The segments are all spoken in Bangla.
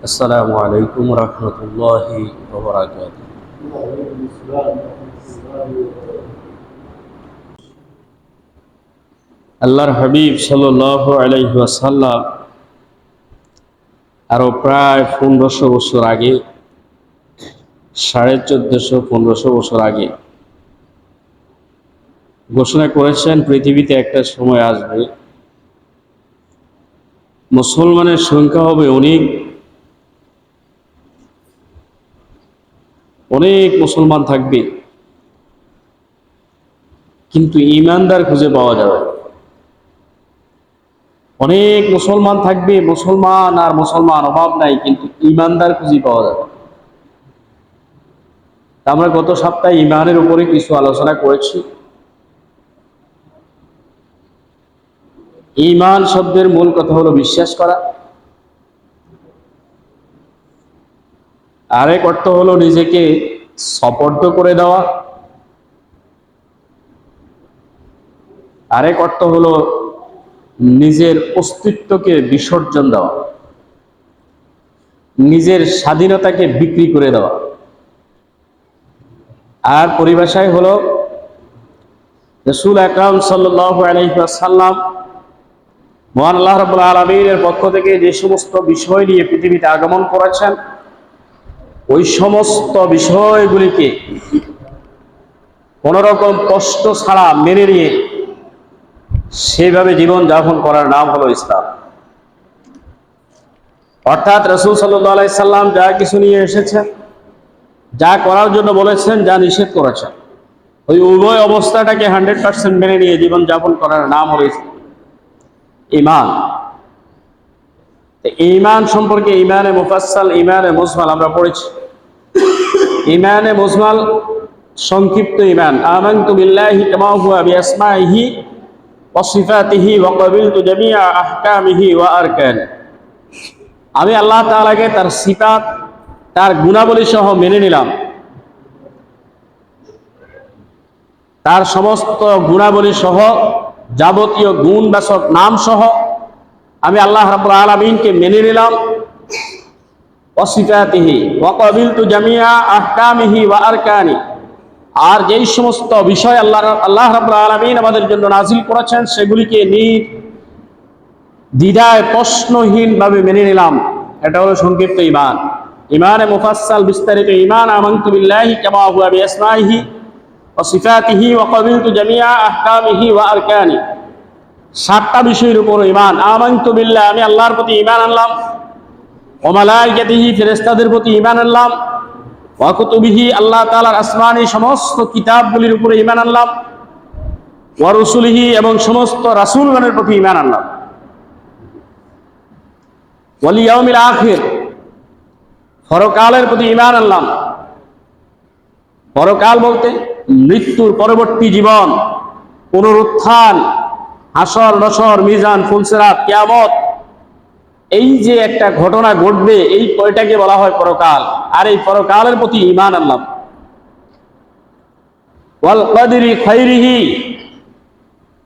আসসালামু আলাইকুম রহমতুল্লাহি ওয়া বারাকাতুহু। আল্লাহর হাবিব সাল্লাল্লাহু আলাইহি ওয়াসাল্লাম আরো প্রায় 1500 বছর আগে, 1450-1500 বছর আগে ঘোষণা করেছেন পৃথিবীতে একটা সময় আসবে, মুসলমানের সংখ্যা হবে অনেক অনেক মুসলমান থাকবে, কিন্তু ঈমানদার খুঁজে পাওয়া যাবে। অনেক মুসলমান থাকবে, মুসলমান আর মুসলমান অভাব নাই, কিন্তু ঈমানদার খুঁজে পাওয়া যাবে। আমরা গত সপ্তাহে ঈমানের উপরে কিছু আলোচনা করেছি। ঈমান শব্দের মূল কথা হলো বিশ্বাস করা, আরেক অর্থ হলো নিজেকে সপর্দ করে দেওয়া, আরেক অর্থ হলো নিজের অস্তিত্বকে বিসর্জন দেওয়া, নিজের স্বাধীনতাকে বিক্রি করে দেওয়া। আর পরিভাষায় হলো রাসূল আকরাম সাল্লাল্লাহু আলাইহি ওয়াসাল্লাম মহান আল্লাহ রাব্বুল আলামিনের পক্ষ থেকে যে সমস্ত বিষয় নিয়ে পৃথিবীতে আগমন করেছেন, ওই সমস্ত বিষয়গুলিকে কোনো রকম কষ্ট ছাড়া মেনে নিয়ে সেভাবে জীবন যাপন করার নাম হলো ইসলাম। অর্থাৎ রাসূল সাল্লাল্লাহু আলাইহি সাল্লাম যা কিছু নিয়ে এসেছেন, যা করার জন্য বলেছেন, যা নিষেধ করেছেন, ওই উভয় অবস্থাটাকে 100% মেনে নিয়ে জীবন যাপন করার নাম হলো ঈমান। ঈমান সম্পর্কে ঈমানে মুফাসসাল, ঈমানে মুজমাল আমরা পড়েছি। ঈমানে মুজমাল সংক্ষিপ্ত ঈমান, আমানতু বিল্লাহি কামা হুয়া বিআসমাইহি ওয়া সিফাতিহি ওয়া ক্বাবিলতু জামিআ আহকামিহি ওয়া আরকানিহি। আমি আল্লাহ তাআলাকে তার সিফাত, তার গুণাবলী সহ মেনে নিলাম, তার সমস্ত গুণাবলী সহ, যাবতীয় গুণবাচক নাম সহ আমি আল্লাহ রাব্বুল আলামিনকে মেনে নিলাম। ওয়া সিফাতিহি ওয়া ক্বাবিলতু জামিআ আহকামিহি ওয়া আরকানি। আর যেই সমস্ত বিষয় আল্লাহ রাব্বুল আলামিন আমাদের জন্য নাজিল করেছেন, সেগুলিকে দ্বিধায় প্রশ্নহীনভাবে মেনে নিলাম। এটা হলো সংক্ষিপ্ত ঈমান। ঈমানে মুফাসসাল বিস্তারিত ঈমান, আমানতু বিল্লাহি কামা হুয়া বিআসমাইহি ওয়া সিফাতিহি ওয়া ক্বাবিলতু জামিআ আহকামিহি ওয়া আরকানি। 7টা বিষয়ের উপর ঈমান। আমানতু বিল্লাহ, আমি আল্লাহর প্রতি ঈমান আনলাম। ওয়া মালাইকাতিহি, ফেরেশতাদের প্রতি ঈমান আনলাম। ওয়া কুতুবিহি, আল্লাহ তাআলার আসমানি সমস্ত কিতাবগুলির উপরে ঈমান আনলাম। ওয়া রুসুলিহি, এবং সমস্ত রাসূলগণের প্রতি ঈমান আনলাম। ওয়াল ইয়াউমিল আখির, পরকালের প্রতি ঈমান আনলাম। পরকাল বলতে মৃত্যুর পরবর্তী জীবন, পুনরুত্থান, হাসর নসর, মিজান, ফুলসিরাত, কিয়ামত, এই যে একটা ঘটনা ঘটবে, এই কয়টাকে বলা হয় পরকাল। আর এই পরকালের প্রতি ঈমান আনলাম। ওয়াল কদরি খাইরিহি,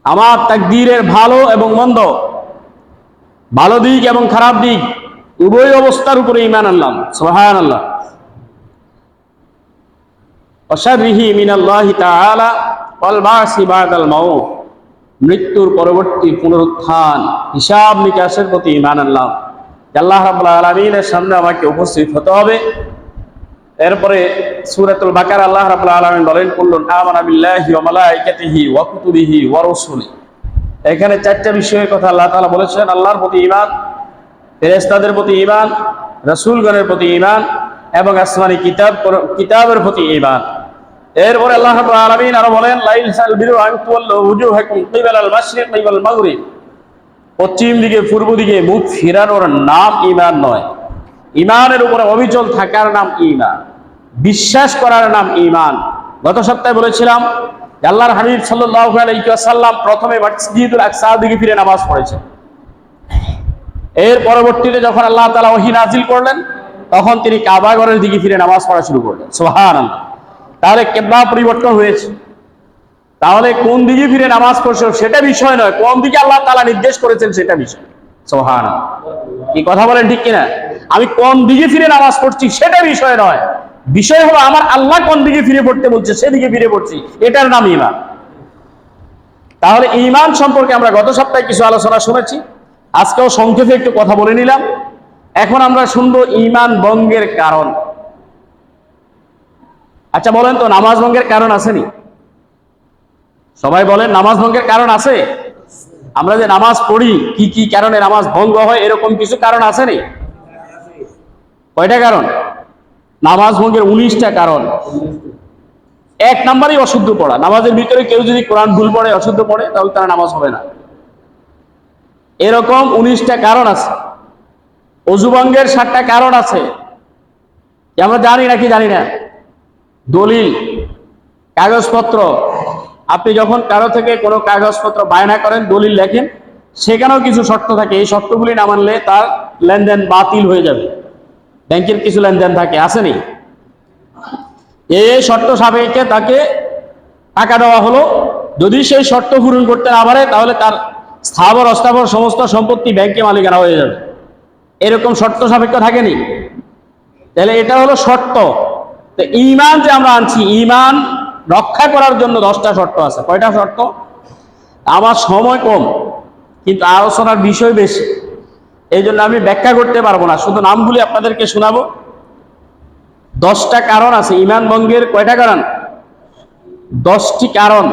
আমার তাকদীরের ভালো এবং মন্দ, ভালো দিক এবং খারাপ দিক, উভয় অবস্থার উপরে ঈমান আনলাম। সুবহানাল্লাহ। ওয়া শাররিহি মিনাল্লাহি তাআলা ওয়াল বাসি বাদাল মাউত, মৃত্যুর পরবর্তী পুনরুত্থান, হিসাব নিকাশের প্রতি ঈমান আনলাম। আল্লাহ রাব্বুল আলামিনের সামনে আমাকে উপস্থিত হতে হবে। এরপরে সূরাতুল বাকারা আল্লাহ রাব্বুল আলামিন বলেন, কুল্লুন আমানা বিল্লাহি ওয়া মালাইকাতিহি ওয়া কুতুবিহি ওয়া রুসুলিহি। এখানে 4টা বিষয়ের কথা আল্লাহ তাআলা বলেছেন। আল্লাহর প্রতি ঈমান, ফেরেশতাদের প্রতি ঈমান, রাসূলগণের প্রতি ঈমান, এবং আসমানি কিতাবের প্রতি ঈমান। এরপরে আল্লাহ রাব্বুল আলামিন আরো বলেন, লাইসাল বিরু আন তুওয়াল্লু উজুহাকুম কিবালাল মাশরিকি ওয়াল মাগরিব, পশ্চিম দিকে পূর্ব দিকে মুখ ফেরানোর নাম ঈমান নয়। ঈমানের উপরে অবিচল থাকার নাম ঈমান, বিশ্বাস করার নাম ঈমান। গত সপ্তাহে বলেছিলাম যে আল্লাহর হাবিব সাল্লাল্লাহু আলাইহি ওয়াসাল্লাম প্রথমে মসজিদুল আকসার দিকে ফিরে নামাজ পড়েছেন। এর পরবর্তীতে যখন আল্লাহ তাআলা ওহী নাজিল করলেন, তখন তিনি কাবা ঘরের দিকে ফিরে নামাজ পড়া শুরু করলেন। সুবহানাল্লাহ। তাহলে কিবলা পরিবর্তন হয়েছে। তাহলে কোন দিকে ফিরে নামাজ পড়ছে সেটা বিষয় নয়, কোন দিকে আল্লাহ তাআলা নির্দেশ করেছেন সেটা বিষয়। সুবহানাল্লাহ। কি কথা বলেন, ঠিক কিনা? আমি কোন দিকে ফিরে নামাজ পড়ছি সেটা বিষয় নয়, বিষয় হলো আমার আল্লাহ কোন দিকে ফিরে পড়তে বলছে সেদিকে ফিরে পড়ছি, এটার নাম ঈমান। তাহলে ঈমান সম্পর্কে আমরা গত সপ্তাহে কিছু আলোচনা শুনেছি, আজকেও সংক্ষেপে একটু কথা বলে নিলাম। এখন আমরা শুনবো ঈমান ভঙ্গের কারণ। আচ্ছা বলেন তো, নামাজ ভঙ্গের কারণ আসেনি? সবাই বলেন, নামাজ ভঙ্গের কারণ আছে? আমরা যে নামাজ পড়ি, কি কি কারণে নামাজ ভঙ্গ হয়, এরকম কিছু কারণ আসেনি? কয়টা কারণ? নামাজ ভঙ্গের 19টা কারণ। এক নাম্বারই অশুদ্ধ পড়া। নামাজের ভিতরে কেউ যদি কোরআন ভুল পড়ে, অশুদ্ধ পড়ে, তাহলে তার নামাজ হবে না। এরকম 19টা কারণ আছে। অজু ভঙ্গের 7টা কারণ আছে, আমরা জানি নাকি জানি না। দলিল, কাগজপত্র, আপনি যখন কারো থেকে কোনো কাগজপত্র বায়না করেন, দলিল লেখেন, সেখানেও কিছু শর্ত থাকে। এই শর্তগুলি না মানলে তার লেনদেন বাতিল হয়ে যাবে। ব্যাংকের কিছু লেনদেন থাকে, আসেনি? এই শর্ত সাপেক্ষে তাকে টাকা দেওয়া হলো, যদি সেই শর্ত পূরণ করতে না পারে তাহলে তার স্থাবর অস্থাবর সমস্ত সম্পত্তি ব্যাংকে মালিকানা হয়ে যাবে। এরকম শর্ত সাপেক্ষ থাকেনি? তাহলে এটা হলো শর্ত। তো ঈমান যে আমরা আনছি, ঈমান রক্ষা করার জন্য 10টা শর্ত আছে। কয়টা শর্ত? আমার সময় কম, কিন্তু আলোচনার বিষয় বেশি, এই জন্য আমি ব্যাখ্যা করতে পারবো না, শুধু নামগুলি আপনাদেরকে শোনাবো। 10টা কারণ আছে ঈমান ভঙ্গের। কয়টা কারণ? 10টি কারণ।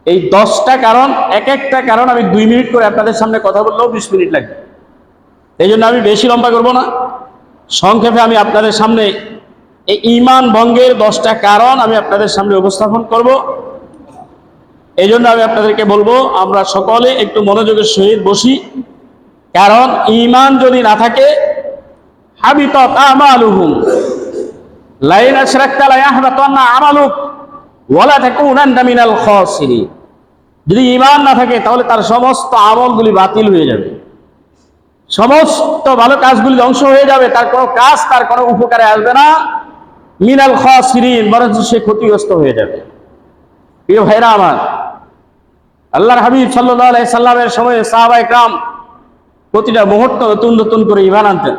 এই 10টা কারণ, এক একটা কারণ আমি 2 মিনিট করে আপনাদের সামনে কথা বললেও 20 মিনিট লাগবে। এই জন্য আমি বেশি লম্বা করবো না, সংক্ষেপে আমি আপনাদের সামনে এই ঈমান ভঙ্গের 10টা কারণ আমি আপনাদের সামনে উপস্থাপন করব। এই জন্য আমি আপনাদেরকে বলবো, আমরা সকলে একটু মনোযোগের সহিত বসি, কারণ ঈমান যদি না থাকে, হাবিতাত আমালুহুম লাইন আশরাকতা লা ইয়াহবাতান্না আমালুক ওয়া লা তাকুনান্না মিনাল খাসিরিন। যদি ঈমান না থাকে তাহলে তার সমস্ত আমলগুলি বাতিল হয়ে যাবে, সমস্ত ভালো কাজগুলি ধ্বংস হয়ে যাবে, তার কোনো কাজ তার কোনো উপকারে আসবে না। মিনাল খাসিরিন, বরঞ্চ সে ক্ষতিগ্রস্ত হয়ে যাবে। প্রিয় ভাইরা আমার, আল্লাহর হাবিব সাল্লাল্লাহু আলাইহি সাল্লামের সময়ে সাহাবায়ে কেরাম প্রতিটা মুহূর্ত নতুন নতুন করে ঈমান আনতেন।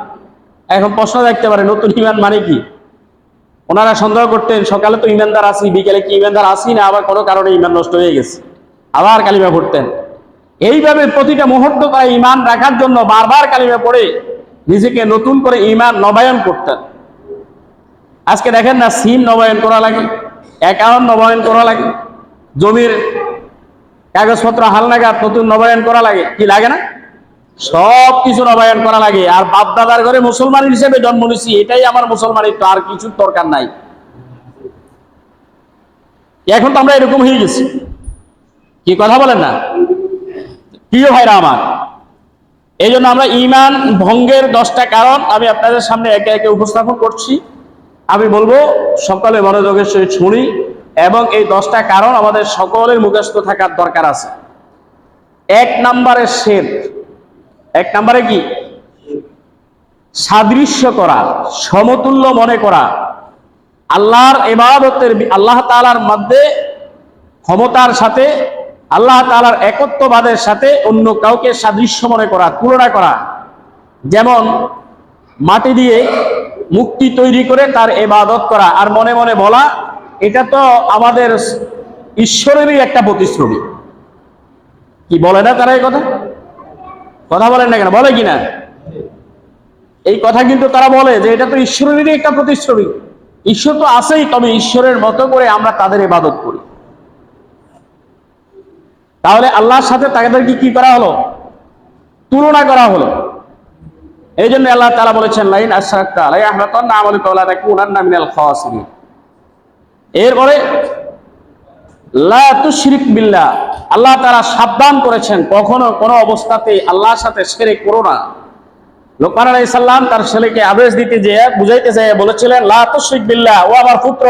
এখন প্রশ্ন দেখতে পারে, নতুন ঈমান মানে কি? ওনারা সন্দেহ করতেন, সকালে তো ঈমানদার আছি, বিকেলে কি ঈমানদার আছি না, আবার কোনো কারণে ঈমান নষ্ট হয়ে গেছে, আবার কালিমা পড়তেন। এইভাবে প্রতিটা মুহূর্ত তারা ঈমান রাখার জন্য বারবার কালিমা পড়ে নিজেকে নতুন করে ঈমান নবায়ন করতেন। আজকে দেখেন না, সিম নবায়ন করা লাগে, অ্যাকাউন্ট নবায়ন করা লাগে, জমির কাগজপত্র হালনাগাদ নতুন নবায়ন করা লাগে, কি লাগে না? সব কিছু নবায়ন করা লাগে। আর বাপ দাদার ঘরে মুসলমান হিসেবে জন্ম নিয়েছি, এটাই আমার মুসলমানিত্ব, আর কিছু দরকার নাই। এখন তো আমরা এরকম হয়ে গেছি, কি কথা বলেন না? প্রিয় ভাইরা আমার, এই জন্য আমরা ঈমান ভঙ্গের 10টা কারণ আমি আপনাদের সামনে একে একে উপস্থাপন করছি। আমি বলবো সকলে মনোযোগের সহিত শুনি, এবং এই 10টা কারণ আমাদের সকলের মুখস্থ থাকার দরকার আছে। 1 নম্বরে শিরক। 1 নম্বরে কি? সাদৃশ্য করা, সমতুল্য মনে করা, আল্লাহর ইবাদতের, আল্লাহ তাআলার মধ্যে ক্ষমতার সাথে, আল্লাহ তাআলার একত্ববাদের সাথে অন্য কাউকে সাদৃশ্য মনে করা, তুলনা করা। যেমন মাটি দিয়ে মূর্তি তৈরি করে তার ইবাদত করা, আর মনে মনে বলা এটা তো আমাদের ঈশ্বরেরই একটা প্রতিশ্রুতি। কি বলে না তারা? এই কথা কথা বলেন না কেন? বলে কিনা? এই কথা কিন্তু তারা বলে যে এটা তো ঈশ্বরেরই একটা প্রতিশ্রুতি। ঈশ্বর তো আছেই, তবে ঈশ্বরের মতো করে আমরা তাদের ইবাদত করি। তাহলে আল্লাহর সাথে তাদেরকে কি করা হলো? তুলনা করা হলো। এই জন্য আল্লাহ তাআলা বলেছেন, লাইন আশরাকতা লা ইয়াহবাতান্না আমালুকা ওয়া লা তাকুনান্না মিনাল খাসিরিন। এরপরে লা তুশরিক বিল্লাহ, আল্লাহ তাআলা সাবধান করেছেন, কখনো কোনো অবস্থাতেই আল্লাহর সাথে শিরক করো না। লোকমান আলাইহিস সালাম তার ছেলেকে আদেশ দিতে যেয়ে, বুঝাইতে যেয়ে বলেছিলেন, লা তুশরিক বিল্লাহ, ও আমার পুত্র,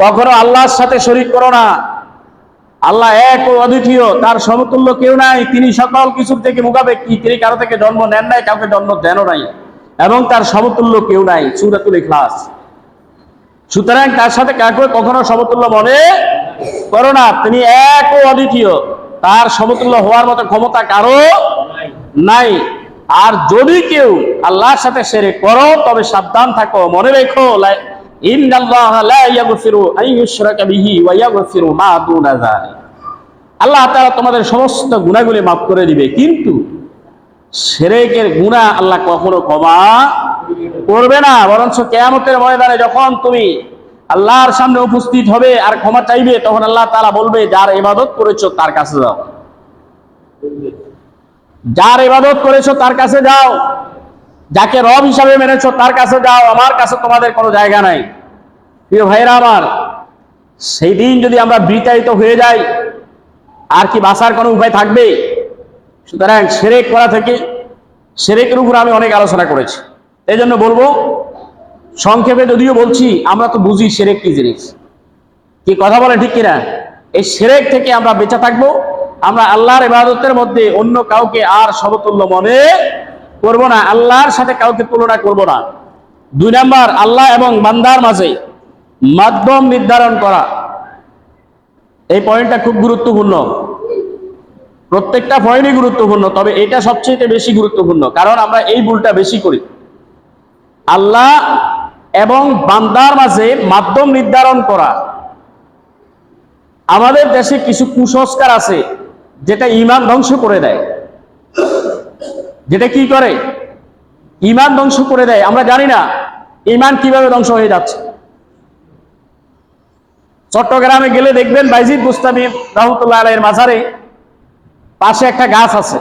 কখনো আল্লাহর সাথে শরীক করো না। আল্লাহ এক ও অদ্বিতীয়, তার সমতুল্য কেউ নাই, তিনি সকল কিছুর থেকে মুখাপেক্ষী, তিনি কারো থেকে জন্ম নেন নাই, কাউকে জন্ম দেনও নাই, এবং তার সমতুল্য কেউ নাই। সূরাতুল ইখলাস। সুতরাং তার সাথে কাউকে কখনো সমতুল্য মনে করো না, তিনি এক ও অদ্বিতীয়, তার সমতুল্য হওয়ার মতো ক্ষমতা কারো নাই। আর যদি কেউ আল্লাহর সাথে শিরক করো তবে সাবধান থাকো, মনে রেখো ইন্নাল্লাহা লা ইয়াগফিরু আন ইউশরাকা বিহি ওয়া ইয়াগফিরু মা দুনা যালিক। আল্লাহ তাআলা তোমাদের সমস্ত গুনাহগুলি মাফ করে দিবে, কিন্তু শিরকের গুনাহ আল্লাহ কখনো ক্ষমা করবে না। বরঞ্চ কিয়ামতের ময়দানে যখন তুমি আল্লাহর সামনে উপস্থিত হবে আর ক্ষমা চাইবে, তখন আল্লাহ তাআলা বলবে যার ইবাদত করেছো তার কাছে যাও, যার ইবাদত করেছো তার কাছে যাও, যাকে রব হিসাবে মেনেছো তার কাছে যাও, আমার কাছে তোমাদের কোনো জায়গা নাই। প্রিয় ভাইরা আমার, সেই দিন যদি আমরা বিতাড়িত হয়ে যাই আর কি বাঁচার কোনো উপায় থাকবে? সুতরাং শিরক করা থেকে, শিরকের উপর আমি অনেক আলোচনা করেছি, এই জন্য বলবো সংক্ষেপে, যদিও বলছি আমরা তো বুঝি শিরক কি জিনিস, কি কথা বলে ঠিক কিনা? এই শিরক থেকে আমরা বেঁচে থাকবো। আমরা আল্লাহর ইবাদতের মধ্যে অন্য কাউকে আর সমতুল্য মনে করব না, আল্লাহর সাথে কাউকে তুলনা করব না। 2 নাম্বার, আল্লাহ এবং বান্দার মাঝে মাধ্যম নির্ধারণ করা। এই পয়েন্টটা খুব গুরুত্বপূর্ণ, প্রত্যেকটা পয়েন্টই গুরুত্বপূর্ণ, তবে এটা সবচেয়ে বেশি গুরুত্বপূর্ণ, কারণ আমরা এই ভুলটা বেশি করি। আল্লাহ এবং বান্দার মাঝে মাধ্যম নির্ধারণ করা। আমাদের দেশে কিছু কুসংস্কার আছে যেটা ঈমান ধ্বংস করে দেয়। যেটা কি করে? ঈমান ধ্বংস করে দেয়। আমরা জানি না ঈমান কিভাবে ধ্বংস হয়ে যাচ্ছে। চট্টগ্রামে গেলে দেখবেন বাইজিদ বুস্তামি রাহমাতুল্লাহ আলাইহির মাজারে পাশে একটা গাছ আছে।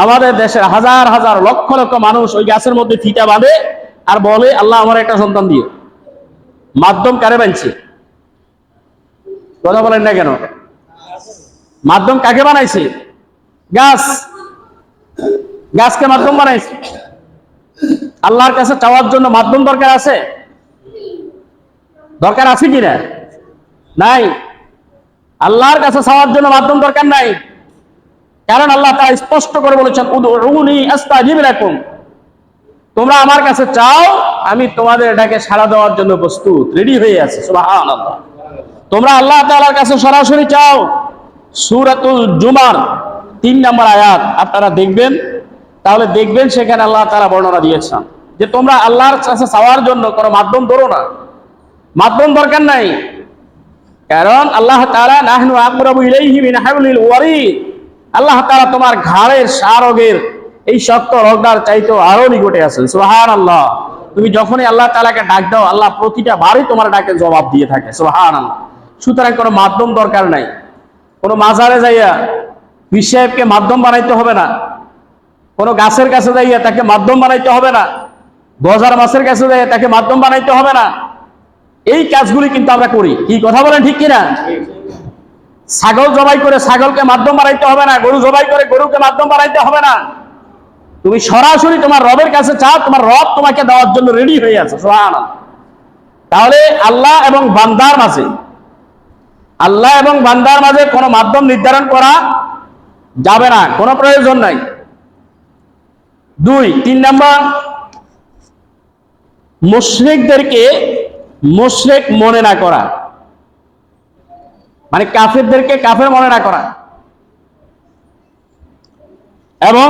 আমাদের দেশের হাজার হাজার লক্ষ লক্ষ মানুষ ওই গাছের মধ্যে ফিতা বাঁধে আর বলে আল্লাহ আমার একটা সন্তান দিও। মাধ্যম কারে বানছে? কথা বলেন না কেন? মাধ্যম কাকে বানাইছে? গাছ। গাছকে মাধ্যম বানাইছে। আল্লাহর কাছে চাওয়ার জন্য মাধ্যম দরকার আছে? দরকার আছে কিনা? নাই। আল্লাহর কাছে চাওয়ার জন্য মাধ্যম দরকার নাই, কারণ আল্লাহ তাআলা স্পষ্ট করে বলেছেন উদউনি আস্তাজিব লাকুম, তোমরা আমার কাছে চাও, আমি তোমাদের এটাকে সাড়া দেওয়ার জন্য প্রস্তুত, রেডি হয়ে আছি। সুবহানাল্লাহ। তোমরা আল্লাহ তাআলার কাছে সরাসরি চাও। সূরাতুল জুমার 3 নম্বর আয়াত আপনারা দেখবেন, তাহলে দেখবেন সেখানে আল্লাহ তাআলা বর্ণনা দিয়েছেন যে তোমরা আল্লাহর কাছে চাওয়ার জন্য কোনো মাধ্যম ধরো না, মাধ্যম দরকার নাই। কারণ আল্লাহ তাআলা নাহনু আকরাবু ইলাইহি মিন হাবলিল ওয়ারিদ, আল্লাহ তাআলা তোমার ঘাড়ের শারগের এই শক্ত রগটার চাইতেও আরো নিকটে আছেন। সুবহানাল্লাহ। তুমি যখনই আল্লাহ তাআলাকে ডাক দাও, আল্লাহ প্রতিটা বারই তোমার ডাকে জবাব দিয়ে থাকে। সুবহানাল্লাহ। সুতরাং কোনো মাধ্যম দরকার নাই। কোনো মাজারে যাইয়া পীর সাহেবকে মাধ্যম বানাইতে হবে না, কোনো গাছের কাছে যাইয়া তাকে মাধ্যম বানাইতে হবে না, গজার মাছের কাছে যাইয়া তাকে মাধ্যম বানাইতে হবে না। এই কাজগুলি কিন্তু আমরা করি, কি কথা বলেন ঠিক কিনা? ছাগল জবাই করে ছাগলকে মাধ্যম বানাইতে হবে না, গরু জবাই করে গরুকে মাধ্যম বানাইতে হবে না। তুমি সরাসরি তোমার রবের কাছে চাও, তোমার রব তোমাকে দেওয়ার জন্য রেডি হয়ে আছে। সুবহানাল্লাহ। তাহলে আল্লাহ এবং বান্দার মাঝে, আল্লাহ এবং বান্দার মাঝে কোনো মাধ্যম নির্ধারণ করা যাবে না, কোনো প্রয়োজন নাই। 3 নাম্বার, মুশরিকদেরকে মুশরিক মনে না করা, মানে কাফেরদেরকে কাফের মনে না করা। এবং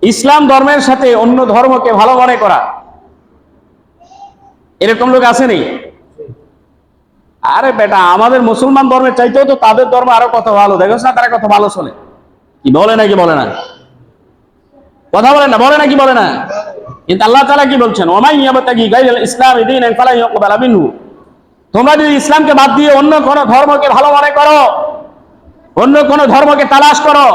ইসলাম ধর্মের সাথে অন্য ধর্মকে ভালো মনে করা। এরকম লোক আসেনি? আরে বেটা, আমাদের মুসলমান ধর্মের চাইতেও তো তাদের ধর্ম আরো কত ভালো, দেখো না তারা কত ভালো চলে। কি বলে নাকি বলে না? কথা বলে না, বলে নাকি বলে না? কিন্তু আল্লাহ তাআলা কি বলছেন? ওমাই ইয়াবতাগি গায়রাল ইসলামি দীনান ফালা ইউকবাল মিনহু, তোমরা যদি ইসলামকে বাদ দিয়ে অন্য কোন ধর্মকে ভালো মনে করো, অন্য কোন ধর্মকে তালাশ করো,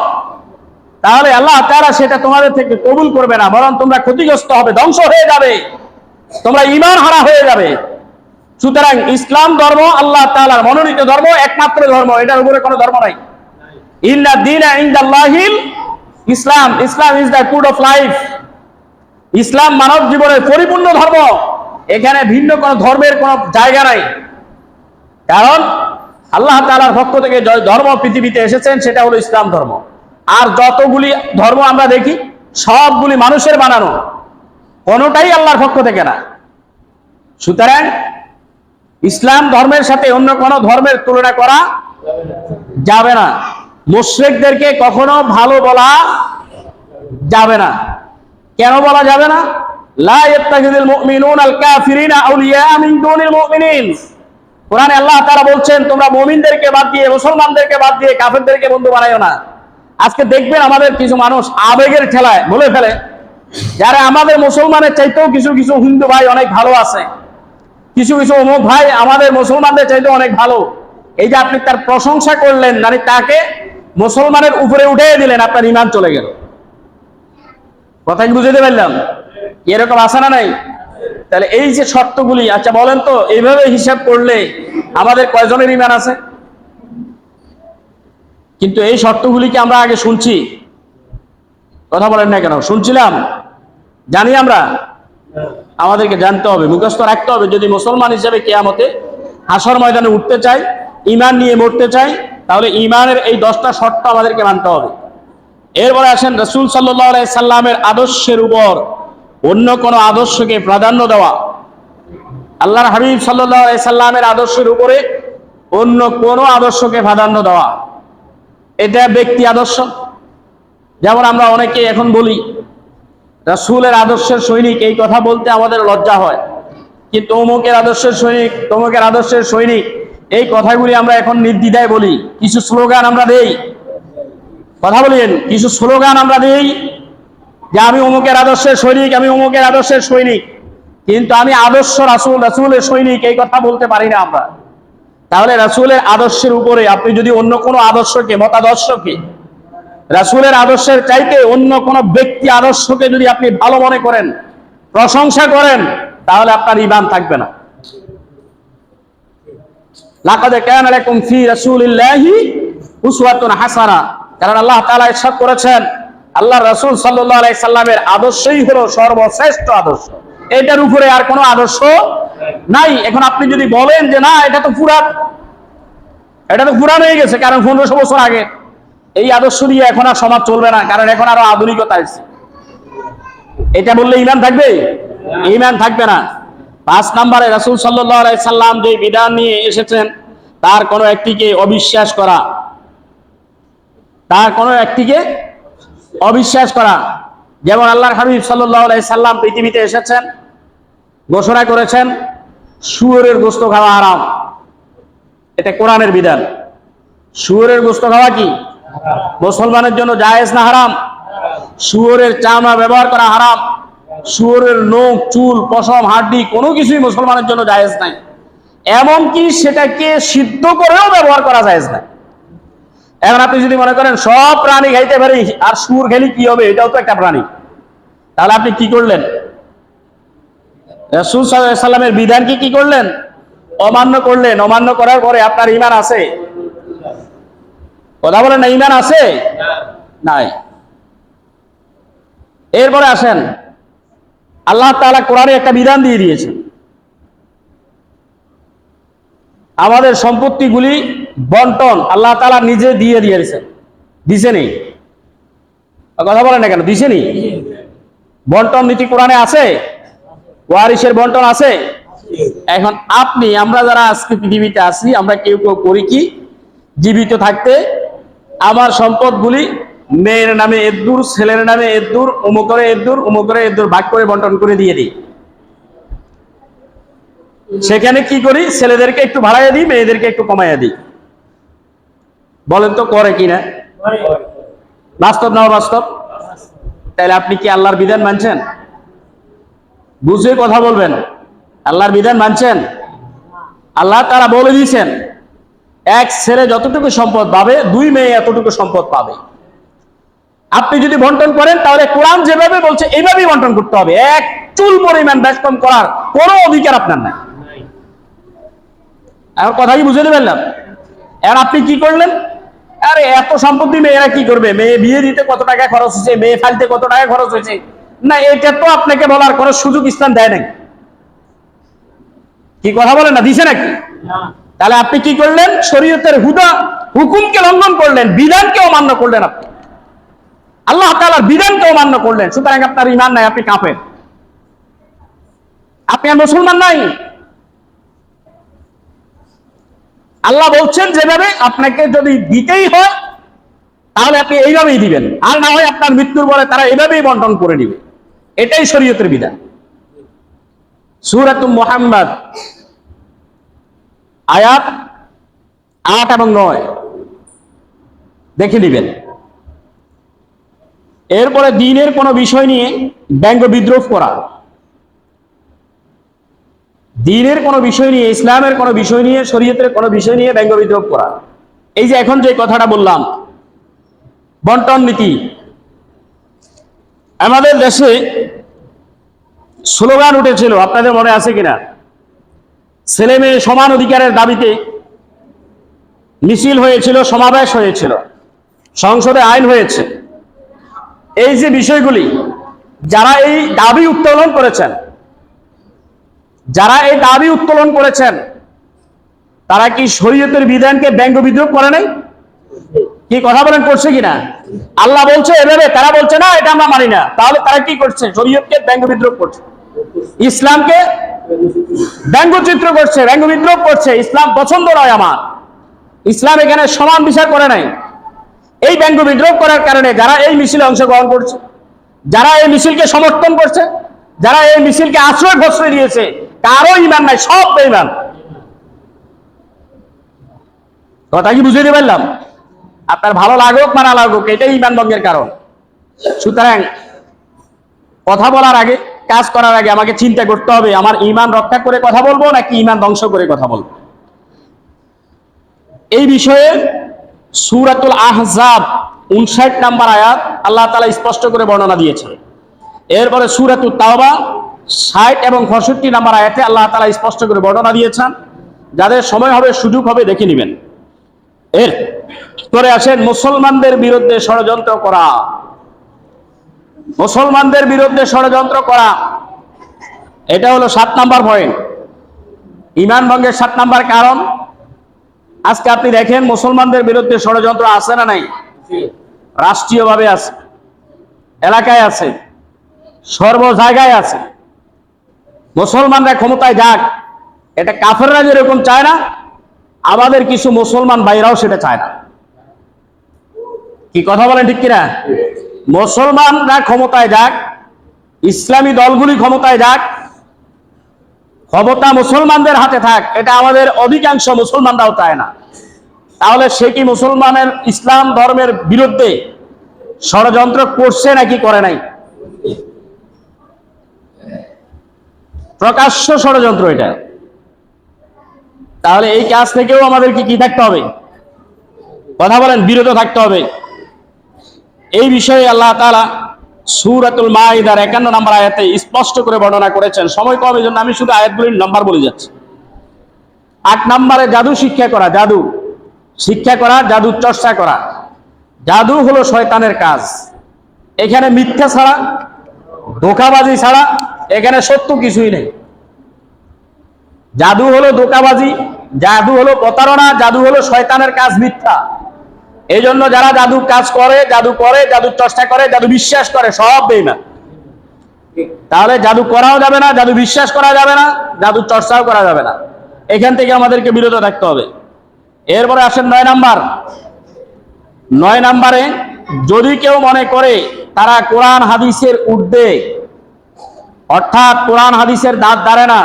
তাহলে আল্লাহ তাআলা সেটা তোমাদের থেকে কবুল করবে না, বরং তোমরা ক্ষতিগ্রস্ত হবে, ধ্বংস হয়ে যাবে, তোমরা ঈমান হারা হয়ে যাবে। সুতরাং ইসলাম ধর্ম আল্লাহ তাআলার মনোনীত ধর্ম, একমাত্র ধর্ম, এটার উপরে কোনো ধর্ম নাই। ইন্না দীনা ইনদাল্লাহিল Islam, Islam is the code of life. Islam মানব জীবনের পরিপূর্ণ ধর্ম, এখানে ভিন্ন কোন ধর্মের কোনো জায়গা নাই। কারণ আল্লাহ তাআলার পক্ষ থেকে যে ধর্ম পৃথিবীতে এসেছেন সেটা হলো ইসলাম ধর্ম। আর যতগুলি ধর্ম আমরা দেখি সবগুলি মানুষের বানানো, কোনোটাই আল্লাহর পক্ষ থেকে না। সুতরাং ইসলাম ধর্মের সাথে অন্য কোন ধর্মের তুলনা করা যাবে না। মুশরিকদেরকে কখনো ভালো বলা যাবে না। কেন বলা যাবে না? লা ইয়াত্তাখিযুল মুমিনুনা আল কাফিরিনা আউলিয়া মিন দুনিল মুমিনিন। কোরআনে আল্লাহ তাআলা বলছেন, তোমরা মুমিনদেরকে বাদ দিয়ে, মুসলমানদেরকে বাদ দিয়ে কাফেরদেরকে বন্ধু বানাইও না। আজকে দেখবেন আমাদের কিছু মানুষ আবেগের ঠেলায় বলে ফেলে, যারা আমাদের মুসলমানের চাইতেও কিছু কিছু হিন্দু ভাই অনেক ভালো আছে, কিছু কিছু অমুক ভাই আমাদের মুসলমানদের চাইতেও অনেক ভালো। এই যে আপনি তার প্রশংসা করলেন, মানে তাকে মুসলমানের উপরে উঠিয়ে দিলেন, আপনার ঈমান চলে গেল। কথা কি বুঝতে পারলাম? এরকম আছে না নাই? তাহলে এই যে শর্তগুলি, আচ্ছা বলেন তো, এইভাবে হিসাব করলে আমাদের কয়জনের ঈমান আছে? কিন্তু এই শর্তগুলি কি আমরা আগে শুনছি? কথা বলেন না কেন? শুনছিলাম? জানি আমরা? আমাদেরকে জানতে হবে, মুখস্থ রাখতে হবে। যদি মুসলমান হিসেবে কিয়ামতে হাসর ময়দানে উঠতে চাই, ঈমান নিয়ে মরতে চাই, তাহলে ঈমানের এই 10টা শর্ত আমাদেরকে মানতে হবে। এরপরে আসেন রাসূল সাল্লাল্লাহু আলাইহি সাল্লামের আদর্শের উপর অন্য কোনো আদর্শকে প্রাধান্য দেওয়া। আল্লাহর হাবিব সাল্লাল্লাহু আলাইহি সাল্লামের আদর্শের উপরে অন্য কোনো আদর্শকে প্রাধান্য দেওয়া, এটা ব্যক্তি আদর্শ। যেমন আমরা অনেকে এখন বলি রাসূলের আদর্শের সৈনিক, এই কথা বলতে আমাদের লজ্জা হয়, কিন্তু অমুকের আদর্শের সৈনিক, তমুকের আদর্শের সৈনিক, এই কথাগুলি আমরা এখন নির্দ্বিধায় বলি। কিছু স্লোগান আমরা দেই, কথা বলেন, কিছু স্লোগান আমরা দেই যে আমি অমুকের আদর্শের সৈনিক, আমি অমুকের আদর্শের সৈনিক, কিন্তু আমি আদর্শ রাসূলের সৈনিক এই কথা বলতে পারি না আমরা। তাহলে রাসূলের আদর্শের উপরে আপনি যদি অন্য কোনো আদর্শকে, মতাদর্শকে রাসূলের আদর্শের চাইতে অন্য কোনো ব্যক্তি আদর্শকে যদি আপনি ভালো মনে করেন, প্রশংসা করেন, তাহলে আপনার ঈমান থাকবে না। লাকাদ কানা লাকুম ফি রাসূলিল্লাহি উসওয়াতুন হাসানাহ, কারণ আল্লাহ তাআলা ইরশাদ করেছেন আল্লাহর রাসূল সাল্লাল্লাহু আলাইহি সাল্লামের আদর্শই হলো সর্বশ্রেষ্ঠ আদর্শ, এটার উপরে আর কোনো আদর্শ নাই। এখন আপনি যদি বলেন যে না এটা তো পুরান, এটা তো পুরান হয়ে গেছে, কারণ 1500 বছর আগে, এই আদর্শ দিয়ে এখন আর সমাজ চলবে না, কারণ এখন আরো আধুনিকতা আছে, এটা বললে ঈমান থাকবে? ঈমান থাকবে না। 5 নম্বরে রাসূল সাল্লাল্লাহু আলাইহি সাল্লাম যে বিধান নিয়ে এসেছেন তার কোনো একটিকে অবিশ্বাস করা, তার কোনো একটিকে অবিশ্বাস করা। যেমন আল্লাহর হাবিব সাল্লাল্লাহু আলাইহি সাল্লাম পৃথিবীতে এসেছেন, ঘোষণা করেছেন শুয়োরের গোশত খাওয়া হারাম, এটা কোরআনের বিধান। শুয়োরের গোশত খাওয়া কি মুসলমানের জন্য জায়েজ না হারাম? শুয়োরের চামড়া ব্যবহার করা হারাম, শুয়োরের নখ, চুল, পশম, হাড্ডি কোনো কিছুই মুসলমানের জন্য জায়েজ নাই। এমনকি সেটাকে সিদ্ধ করেও ব্যবহার করা জায়েজ নাই। এখন আপনি যদি মনে করেন সব প্রাণী খাইতে পারি, আর শুয়োর খেলে কি হবে, এটাও তো একটা প্রাণী, তাহলে আপনি কি করলেন? রাসূল সাল্লাল্লাহু আলাইহি সাল্লামের বিধানকে কি করলেন? অমান্য করলেন। অমান্য করার পরে আপনার ঈমান আছে? কথা বলেন না, ঈমান আছে? নাই। এরপরে আসেন, আল্লাহ তাআলা কোরআনে একটা বিধান দিয়ে দিয়েছেন, আমাদের সম্পত্তিগুলি বন্টন আল্লাহ তাআলা নিজে দিয়ে দিয়েছেন। দিছেনি? কথা বলেন না কেন? দিছেনি? বন্টন নীতি কোরআনে আছে, ওয়ারিসের বন্টন আছে। এখন আপনি, আমরা যারা আজকে পৃথিবীতে আছি, আমরা কেউ কেউ করি কি, জীবিত থাকতে আমার সম্পদগুলি মেয়ের নামে এদ্দুর, ছেলের নামে এদ্দুর, অমুকরে এদ্দুর, অমুকরে এদ্দুর ভাগ করে বন্টন করে দিয়ে দিই। সেখানে কি করি? ছেলেদেরকে একটু বাড়াইয়া দিই, মেয়েদেরকে একটু কমাইয়া দিই। বলেন তো করে কিনা? বাস্তব না বাস্তব? তাহলে আপনি কি আল্লাহর বিধান মানছেন? বুঝে কথা বলবেন। আল্লাহর বিধান মানছেন? আল্লাহ তাআলা বলে দিয়েছেন এক ছেলে যতটুকু সম্পদ পাবে, 2 মেয়ে এতটুকু সম্পদ পাবে। আপনি যদি বন্টন করেন তাহলে কোরআন যেভাবে বলছে এইভাবেই বন্টন করতে হবে। এক চুল পরিমাণ বেশ কম করার কোনো অধিকার আপনার নাই। এখন কথা কি বুঝতে পারলাম? এখন আপনি কি করলেন? আরে এত সম্পত্তি মেয়েরা কি করবে? মেয়ে বিয়ে দিতে কত টাকা খরচ হয়েছে, মেয়ে ফালতে কত টাকা খরচ হয়েছে, না এটা তো আপনাকে বলার কোনো সুযোগ ইসলাম দেয় নাই। কি কথা বলেন না? দিছে নাকি? তাহলে আপনি কি করলেন? শরীয়তের হুকুমকে লঙ্ঘন করলেন, বিধানকে অমান্য করলেন। আপনি আল্লাহ তাআলার বিধানকে অমান্য করলেন, সুতরাং আপনার ঈমান নাই, আপনি কাফের, আপনি আর মুসলমান নাই। আল্লাহ বলছেন যেভাবে আপনাকে যদি দিতেই হয় তাহলে আপনি এইভাবেই দিবেন, আর না হয় আপনার মৃত্যুর পরে তারা এইভাবেই বন্টন করে নিবে। এটাই শরীয়তের বিধান। সূরাতুল মুহাম্মদ আয়াত 8 এবং 9 দেখে নিবেন। এরপরে দ্বীনের কোনো বিষয় নিয়ে ব্যঙ্গ বিদ্রোহ করা, দ্বীনের কোনো বিষয় নিয়ে, ইসলামের কোনো বিষয় নিয়ে, শরীয়তের কোনো বিষয় নিয়ে ব্যঙ্গ বিদ্রোহ করা। এই যে এখন যে কথাটা বললাম, বন্টন নীতি, আমাদের দেশে স্লোগান উঠেছিল, আপনাদের মনে আছে কিনা? ছেলে মেয়ে সমান অধিকারের দাবিতে মিছিল হয়েছিল, সমাবেশ হয়েছিল, সংসদে আইন হয়েছে। এই যে বিষয়গুলি, যারা এই দাবি উত্তোলন করেছেন, যারা এই দাবি উত্তোলন করেছেন, তারা কি শরীয়তের বিধানকে ব্যঙ্গ বিদ্রোহ করে নাই? কি কথা বলেন, করছে কিনা? আল্লাহ বলছে এভাবে, তারা বলছে না এটা আমরা মানি না। তাহলে তারা কি করছে? শরীয়তকে ব্যঙ্গ বিদ্রোহ করছে, ইসলামকে ব্যঙ্গচিত্র করছে, ব্যঙ্গ বিদ্রোহ করছে। ইসলাম পছন্দ নয় আমার, ইসলাম এখানে সমান বিচার করে নাই। এই ব্যঙ্গ বিদ্রোহ করার কারণে যারা এই মিছিলে অংশগ্রহণ করছে, যারা এই মিছিলকে সমর্থন করছে, যারা এই মিছিলকে আশ্রয় প্রশ্রয় দিয়েছে, কারো ঈমান নাই, সব বেঈমান। কথা কি বুঝিয়ে পারলাম? আপনার ভালো লাগুক বা না লাগুক, এটাই ঈমান ভঙ্গের কারণ। সুতরাং কথা বলার আগে, কাজ করার আগে আমাকে চিন্তা করতে হবে, আমার ঈমান রক্ষা করে কথা বলবো নাকি ঈমান ধ্বংস করে কথা বলবো। এই বিষয়ে সূরাতুল আহজাব 59 নম্বর আয়াত আল্লাহ তাআলা স্পষ্ট করে বর্ণনা দিয়েছেন। এরপরে সূরাতুত তাওবা 60 এবং 65 নম্বর আয়াতে আল্লাহ তাআলা স্পষ্ট করে বর্ণনা দিয়েছেন। যাদের সময় হবে, সুযোগ হবে, দেখে নেবেন। এর পরে আসেন মুসলমানদের বিরুদ্ধে ষড়যন্ত্র করা। মুসলমানদের বিরুদ্ধে ষড়যন্ত্র করা, এটা হলো 7 নম্বর পয়েন্ট, ঈমান ভঙ্গের 7 নম্বর কারণ। আজকে আপনি দেখেন মুসলমানদের বিরুদ্ধে ষড়যন্ত্র আছে না নাই? রাষ্ট্রীয়ভাবে আছে, এলাকায় আছে, সর্ব জায়গায় আছে। মুসলমানরা ক্ষমতায় যাক, এটা কাফেররা যেরকম চায় না, আমাদের কিছু মুসলমান ভাইরাও সেটা চায় না। কি কথা বলেন, ঠিক কিনা? মুসলমানরা ক্ষমতায় যাক, ইসলামী দলগুলি ক্ষমতায় যাক, ক্ষমতা মুসলমানদের হাতে থাক, এটা আমাদের অধিকাংশ মুসলমানরাও চায় না। তাহলে সে কি মুসলমানের ইসলাম ধর্মের বিরুদ্ধে ষড়যন্ত্র করছে নাকি করে নাই? প্রকাশ্য ষড়যন্ত্র এটা। তাহলে এই কাজ থেকেও আমাদেরকে কি থাকতে হবে? কথা বলেন, বিরত থাকতে হবে। এই বিষয়ে আল্লাহ তাআলা সূরাতুল মাইদার 51 নম্বর আয়াতে স্পষ্ট করে বর্ণনা করেছেন। সময় কম, এই জন্য আমি শুধু আয়াতগুলির নাম্বার বলে যাচ্ছি। 8 নম্বরে জাদু শিক্ষা করা, জাদু শিক্ষা করা, জাদু চর্চা করা। জাদু হলো শয়তানের কাজ। এখানে মিথ্যা ছাড়া, ধোঁকাবাজি ছাড়া এখানে সত্য কিছুই নেই। জাদু হলো ধোঁকাবাজি, জাদু হলো প্রতারণা, জাদু হলো শয়তানের কাজ, মিথ্যা। এই জন্য যারা জাদু কাজ করে, জাদু করে, জাদু চর্চা করে, জাদু বিশ্বাস করে, সব বেঈমান। তাহলে জাদু করাও যাবে না, জাদু বিশ্বাস করা যাবে না, জাদু চর্চাও করা যাবে না। এখান থেকে আমাদেরকে বিরত থাকতে হবে। এরপরে আসেন 9 নাম্বার। 9 নাম্বারে, যদি কেউ মনে করে তারা কোরআন হাদিসের ঊর্ধ্বে, অর্থাৎ কোরআন হাদিসের দাঁত দাঁড়ে না,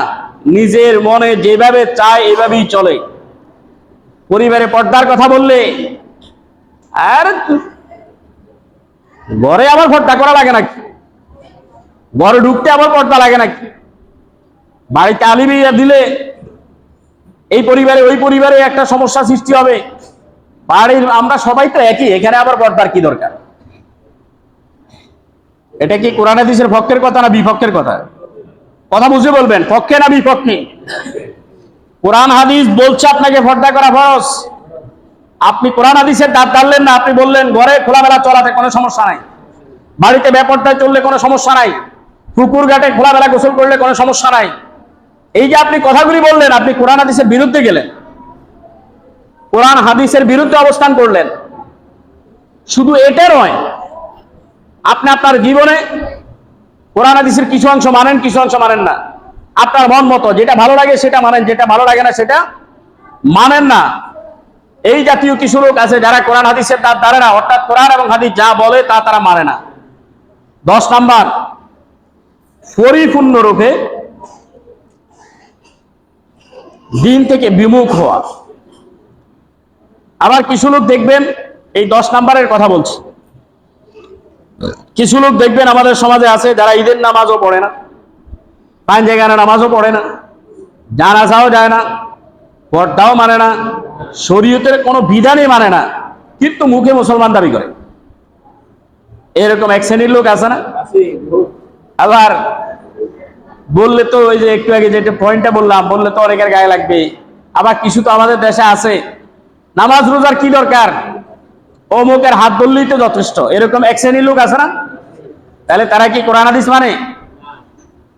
নিজের মনে যেভাবে চায় এভাবেই চলে। পরিবারে পর্দার কথা বললে, আর ঘরে আবার পর্দা করা লাগে নাকি? ঘরে ঢুকতে আবার পর্দা লাগে নাকি? বাড়িতে আলিমিয়া দিলে এই পরিবারে ওই পরিবারে একটা সমস্যা সৃষ্টি হবে। বাড়ির আমরা সবাই তো একই, এখানে আবার পর্দার কি দরকার? এটা কি কোরআন হাদিসের পক্ষের কথা না বিপক্ষের কথা? কথা বুঝে বলবেন, পক্ষে না বিপক্ষে? কোরআন হাদিস বলছে আপনাকে পর্দা করা ফরজ। আপনি কোরআন হাদিসের দাঁত দাঁড়লেন না, আপনি বললেন ঘরে খোলামেলা চলাতে কোনো সমস্যা নাই, বাড়িতে বেপর্দায় চললে কোনো সমস্যা নাই, পুকুর ঘাটে খোলামেলা গোসল করলে কোনো সমস্যা নাই। এই যে আপনি কথাগুলি বললেন, আপনি কোরআন হাদিসের বিরুদ্ধে গেলেন, কোরআন হাদিসের বিরুদ্ধে অবস্থান করলেন। শুধু এটা নয়, আপনি আপনার জীবনে কোরআন হাদিসের কিছু অংশ মানেন, কিছু অংশ মানেন না। আপনার মন মতো যেটা ভালো লাগে সেটা মানেন, যেটা ভালো লাগে না সেটা মানেন না। এই জাতীয় কিছু লোক আছে যারা কোরআন হাদিসের দাঁত ধারে না, অর্থাৎ কোরআন এবং হাদিস যা বলে তা তারা মানে না। 10 নাম্বার, পরিপূর্ণরূপে দিন থেকে বিমুখ হওয়া। আবার কিছু লোক দেখবেন, এই 10 নাম্বারের কথা বলছি, কিছু লোক দেখবেন আমাদের সমাজে আছে যারা ঈদের নামাজও পড়ে না, পাঞ্জেগানা নামাজও পড়ে না, জানাজাও যায় না, পর্দাও মানে না, শরীয়তের কোনো বিধানই মানে না, কিন্তু মুখে মুসলমান দাবি করে। এরকম এক শ্রেণীর লোক আছে না? আবার বললে তো ওই যে একটু আগে যেটা পয়েন্টটা বললাম, বললে তো অনেকের গায়ে লাগবে। আবার কিছু তো আমাদের দেশে আছে, নামাজ রোজার কি দরকার, ও মুখের হাত ধরলেই তো যথেষ্ট, এরকম এক শ্রেণীর লোক আছে না? তাহলে তারা কি কোরআন হাদিস মানে?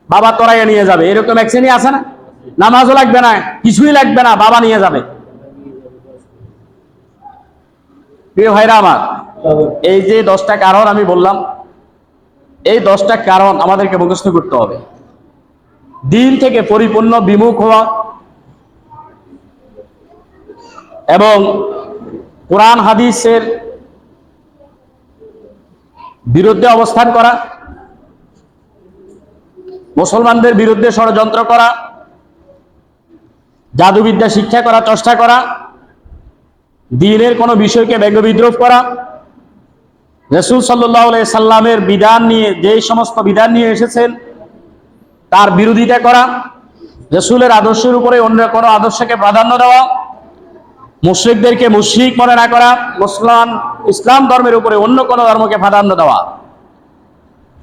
বাবা তোরাইয়া নিয়ে যাবে, এরকম এক শ্রেণী আছে না? নামাজও লাগবে না, কিছুই লাগবে না, বাবা নিয়ে যাবে। প্রিয় ভাইরা আমার, এই যে 10টা কারণ আমি বললাম, এই 10টা কারণ আমাদেরকে মুখস্থ করতে হবে। দিন থেকে পরিপূর্ণ বিমুখ হওয়া এবং কোরআন হাদিসের বিরুদ্ধে অবস্থান করা, মুসলমানদের বিরুদ্ধে ষড়যন্ত্র করা, জাদুবিদ্যা শিক্ষা করা, চেষ্টা করা, দ্বীনের কোনো বিষয়কে ব্যঙ্গ বিদ্রোহ করা, রাসূল সাল্লাল্লাহু আলাইহি সাল্লামের বিধান নিয়ে যেই সমস্ত বিধান নিয়ে এসেছেন তার বিরোধিতা করা, রাসূলের আদর্শের উপরে অন্য কোনো আদর্শকে প্রাধান্য দেওয়া, মুশরিকদেরকে মুশরিক মনে না করা, ইসলাম ধর্মের উপরে অন্য কোনো ধর্মকে প্রাধান্য দেওয়া,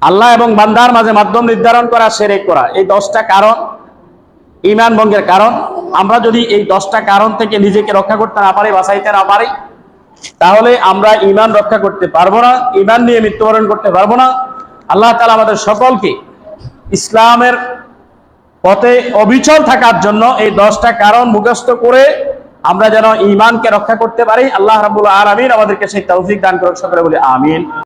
আল্লাহ এবং বান্দার মাঝে মাধ্যম নির্ধারণ করা, শিরক করা। এই 10টা কারণ ঈমান ভঙ্গের কারণ। আমরা যদি এই 10টা কারণ থেকে নিজেকে রক্ষা করতে না পারি, বাঁচাইতে না পারি, তাহলে আমরা ঈমান রক্ষা করতে পারবো না, ঈমান নিয়ে মৃত্যুবরণ করতে পারবো না। আল্লাহ তাআলা আমাদের সকলকে ইসলামের পথে অবিচল থাকার জন্য এই 10টা কারণ মুখস্থ করে আমরা যেন ঈমানকে রক্ষা করতে পারি, আল্লাহ রাব্বুল আলামিন আমাদেরকে সেই তৌফিক দান করুন। সকলে বলি আমিন।